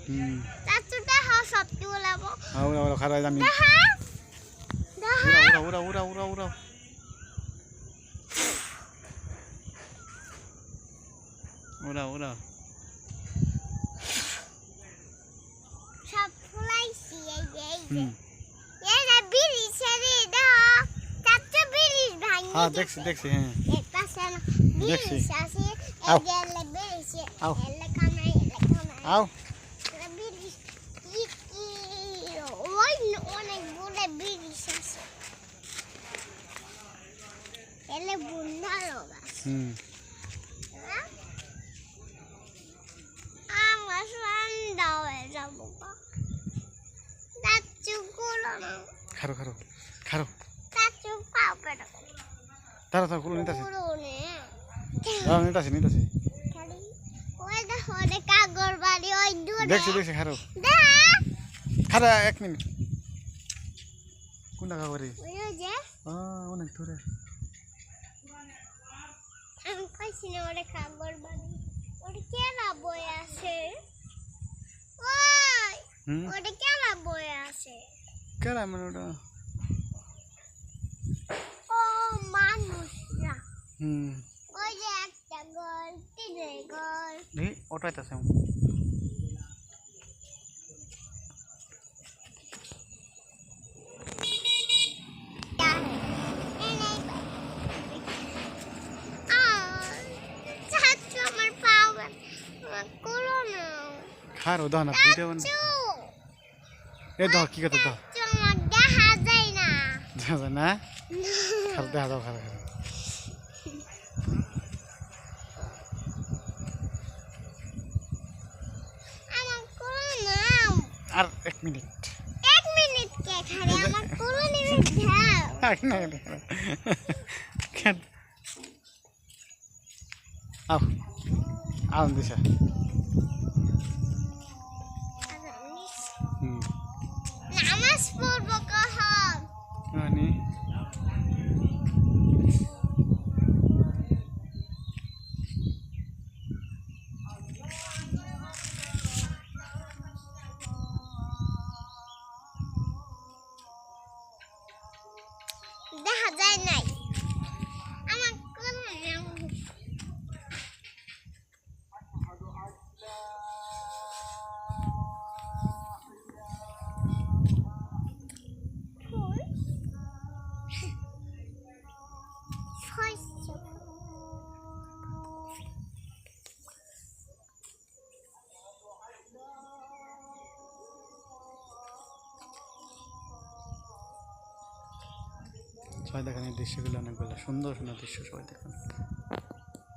চাচুটা হ সব তুলাবো ওরা ওরা খারাপ আমি উড়া উড়া উড়া উড়া উড়া উড়া উড়া সব ফুলাইছি এই যে এই যে বিড়ি ছেড়ে দাও চাচু বিড়ি ভাঙি হ্যাঁ দেখছি দেখছি হ্যাঁ একটা সেনা বিড়ি আছে এই গেলে বিড়ি সে এলে কামাই আও বিড়ি কি ওই অনেক বড় বিড়ি আছে এলে বুন্ডা লোক আছে আমার সন্ধ্যা হয়ে যাবো চাচু গুলো না খারো খারো খারো চাচু পাবে না তারা তারা গুলো নিতেছে পুরোনে দাও নিতেছে নিতেছে খালি ওই দেখো ওই কাগর বাড়ি ওই দূরে দেখছি দেখছি খারো দা খারা 1 মিনিট কোন টাকা করে ওই যে অনেক দূরে আমি কইছি না ওরে কাগর বাড়ি ওরে কেলা বই আছে ওই ওরে কেলা বই আছে কেলা মানে ওটা ও মানুষরা হুম ওই যে একটা ঘর তিনের ঘর এই অটোইতাছে চাচু আমার পাওয়া করো না খারো দাও না ভিডিও বান এ দাও কি কথা দাও চাচু আমার দেখা যায় না দাও না খারো দাও দাও খারো খারো আমার করো না আর 1 মিনিট 1 মিনিট কে খারে আমার করো নিবে দাও না কেন আও আও দিশা নামাজ পড়বো কখন মানে দেখা যায় নাই আমার কোনো সবাই দেখেন এই দৃশ্যগুলো অনেকগুলো সুন্দর সুন্দর দৃশ্য সবাই দেখেন